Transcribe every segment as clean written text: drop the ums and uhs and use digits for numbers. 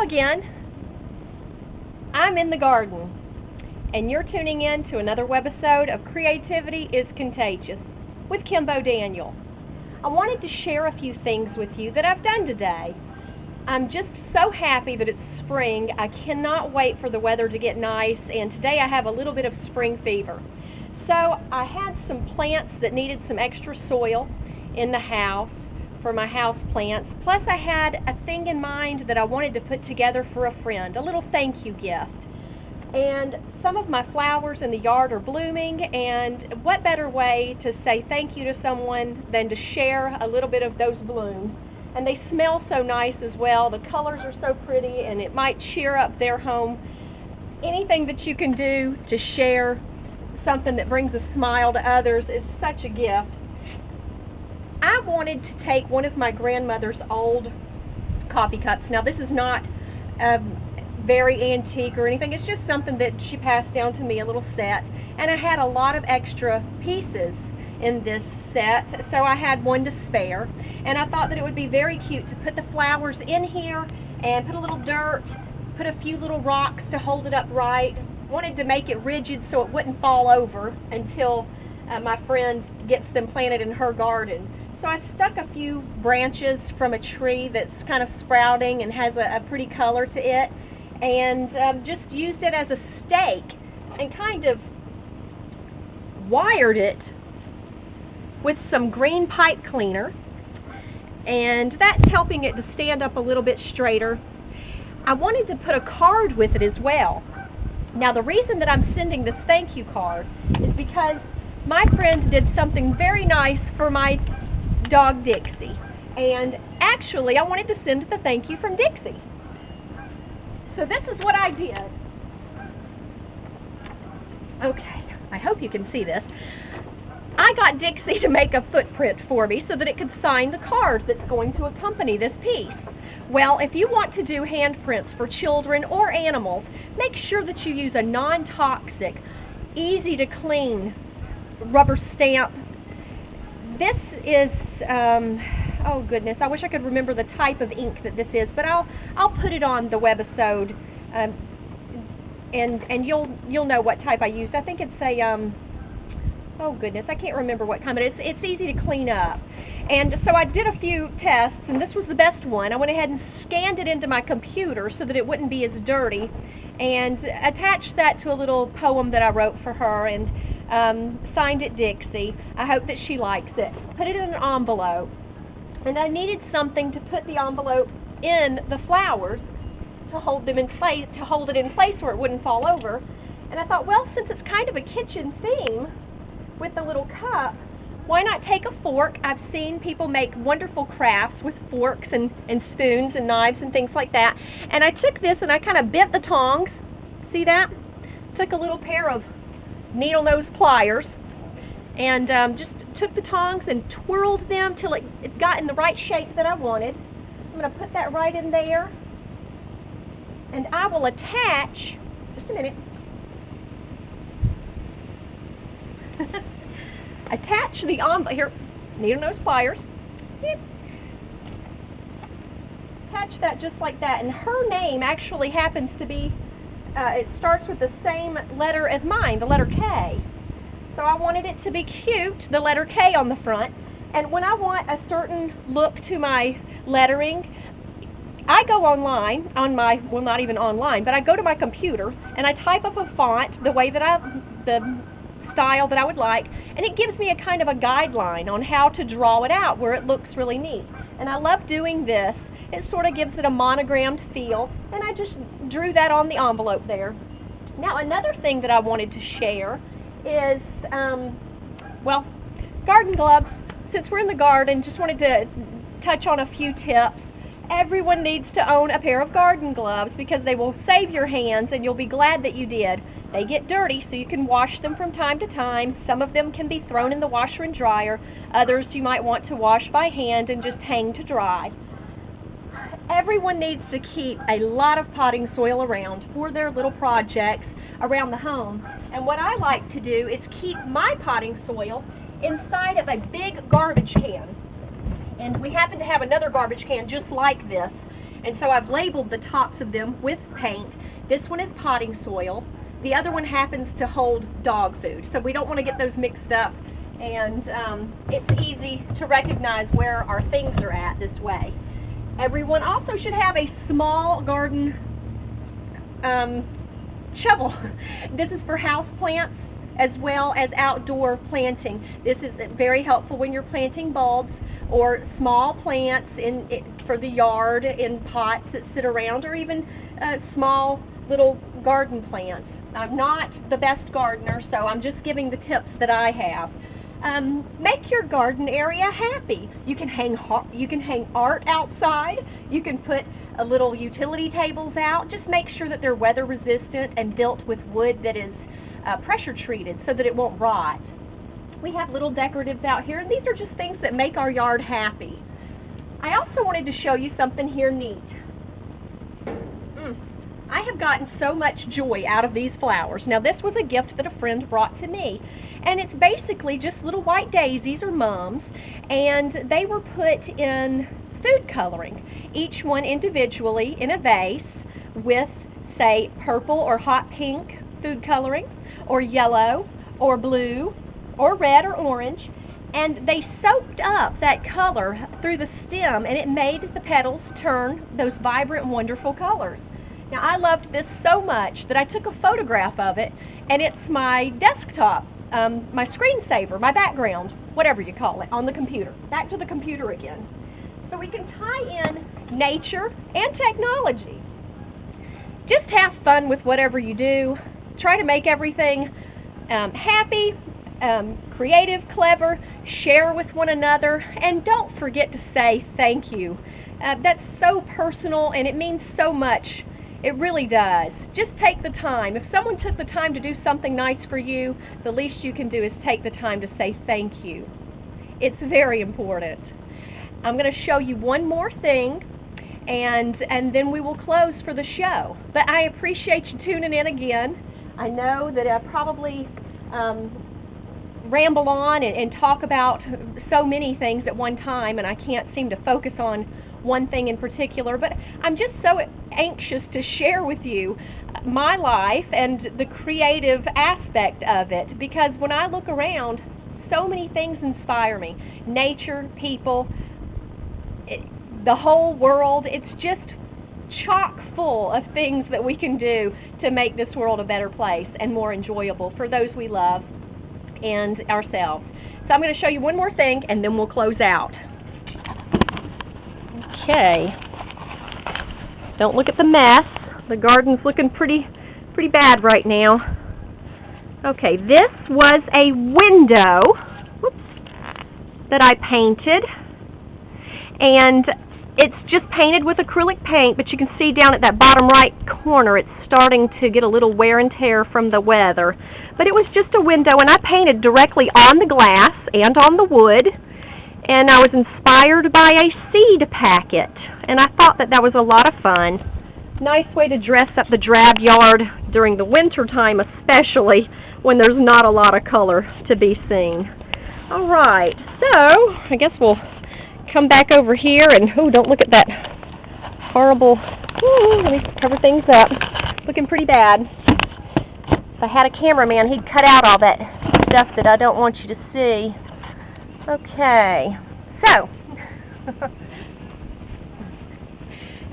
again. I'm in the garden, and you're tuning in to another webisode of Creativity is Contagious with Kimbo Daniel. I wanted to share a few things with you that I've done today. I'm just so happy that it's spring. I cannot wait for the weather to get nice, and today I have a little bit of spring fever. So I had some plants that needed some extra soil in the house for my house plants. Plus I had a thing in mind that I wanted to put together for a friend, a little thank you gift. And some of my flowers in the yard are blooming, and what better way to say thank you to someone than to share a little bit of those blooms. And they smell so nice as well. The colors are so pretty, and it might cheer up their home. Anything that you can do to share something that brings a smile to others is such a gift. I wanted to take one of my grandmother's old coffee cups. Now this is not very antique or anything. It's just something that she passed down to me, a little set. And I had a lot of extra pieces in this set, so I had one to spare. And I thought that it would be very cute to put the flowers in here and put a little dirt, put a few little rocks to hold it upright. Wanted to make it rigid so it wouldn't fall over until my friend gets them planted in her garden. So I stuck a few branches from a tree that's kind of sprouting and has a pretty color to it, and just used it as a stake and kind of wired it with some green pipe cleaner, and that's helping it to stand up a little bit straighter. I wanted to put a card with it as well. Now the reason that I'm sending this thank you card is because my friend did something very nice for my dog Dixie, and actually I wanted to send the thank you from Dixie. So this is what I did. Okay, I hope you can see this. I got Dixie to make a footprint for me so that it could sign the card that's going to accompany this piece. Well, if you want to do handprints for children or animals, make sure that you use a non-toxic, easy to clean rubber stamp. This is, oh goodness, I wish I could remember the type of ink that this is, but I'll put it on the Webisode, and you'll know what type I used. I think it's a, oh goodness, I can't remember what kind, but it's easy to clean up. And so I did a few tests, and this was the best one. I went ahead and scanned it into my computer so that it wouldn't be as dirty, and attached that to a little poem that I wrote for her, and signed it Dixie. I hope that she likes it. Put it in an envelope, and I needed something to put the envelope in the flowers to hold them in place, to hold it in place where it wouldn't fall over. And I thought, well, since it's kind of a kitchen theme with the little cup, why not take a fork? I've seen people make wonderful crafts with forks and spoons and knives and things like that. And I took this and I kind of bent the tongs. See that? Took a little pair of needle nose pliers and just took the tongs and twirled them till it got in the right shape that I wanted. I'm going to put that right in there, and I will attach, just a minute, attach the envelope, here, needle nose pliers, attach that just like that, and her name actually happens to be, it starts with the same letter as mine, the letter K. So I wanted it to be cute, the letter K on the front. And when I want a certain look to my lettering, I go online, on my, well not even online, but I go to my computer and I type up a font the way that the style that I would like, and it gives me a kind of a guideline on how to draw it out where it looks really neat. And I love doing this. It sort of gives it a monogrammed feel, and I just drew that on the envelope there. Now another thing that I wanted to share is, well, garden gloves. Since we're in the garden, just wanted to touch on a few tips. Everyone needs to own a pair of garden gloves because they will save your hands and you'll be glad that you did. They get dirty, so you can wash them from time to time. Some of them can be thrown in the washer and dryer. Others you might want to wash by hand and just hang to dry. Everyone needs to keep a lot of potting soil around for their little projects around the home. And what I like to do is keep my potting soil inside of a big garbage can. And we happen to have another garbage can just like this. And so I've labeled the tops of them with paint. This one is potting soil. The other one happens to hold dog food. So we don't want to get those mixed up. And it's easy to recognize where our things are at this way. Everyone also should have a small garden shovel. This is for house plants as well as outdoor planting. This is very helpful when you're planting bulbs or small plants for the yard in pots that sit around, or even small little garden plants. I'm not the best gardener, so I'm just giving the tips that I have. Make your garden area happy. You can hang art outside. You can put little utility tables out. Just make sure that they're weather resistant and built with wood that is pressure treated so that it won't rot. We have little decoratives out here, and these are just things that make our yard happy. I also wanted to show you something here neat. I have gotten so much joy out of these flowers. Now, this was a gift that a friend brought to me, and it's basically just little white daisies or mums, and they were put in food coloring, each one individually in a vase with, say, purple or hot pink food coloring, or yellow, or blue, or red or orange, and they soaked up that color through the stem, and it made the petals turn those vibrant, wonderful colors. Now, I loved this so much that I took a photograph of it, and it's my desktop, my screensaver, my background, whatever you call it, on the computer. Back to the computer again. So we can tie in nature and technology. Just have fun with whatever you do. Try to make everything happy, creative, clever, share with one another, and don't forget to say thank you. That's so personal, and it means so much. It really does. Just take the time. If someone took the time to do something nice for you, the least you can do is take the time to say thank you. It's very important. I'm going to show you one more thing, and then we will close for the show. But I appreciate you tuning in again. I know that I probably ramble on and talk about so many things at one time, and I can't seem to focus on one thing in particular, but I'm just so anxious to share with you my life and the creative aspect of it, because when I look around, so many things inspire me. Nature, people, the whole world. It's just chock full of things that we can do to make this world a better place and more enjoyable for those we love and ourselves. So I'm going to show you one more thing, and then we'll close out. Okay. Don't look at the mess. The garden's looking pretty bad right now. Okay, this was a window, that I painted, and it's just painted with acrylic paint, but you can see down at that bottom right corner it's starting to get a little wear and tear from the weather. But it was just a window, and I painted directly on the glass and on the wood, and I was inspired by a seed packet, and I thought that was a lot of fun. Nice way to dress up the drab yard during the winter time, especially when there's not a lot of color to be seen. Alright, so I guess we'll come back over here and, don't look at that horrible, let me cover things up. Looking pretty bad. If I had a cameraman, he'd cut out all that stuff that I don't want you to see. Okay, so,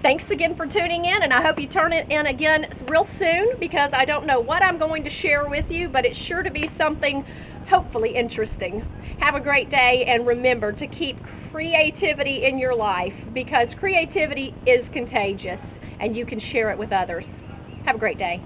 thanks again for tuning in, and I hope you turn it in again real soon, because I don't know what I'm going to share with you, but it's sure to be something hopefully interesting. Have a great day, and remember to keep creativity in your life, because creativity is contagious, and you can share it with others. Have a great day.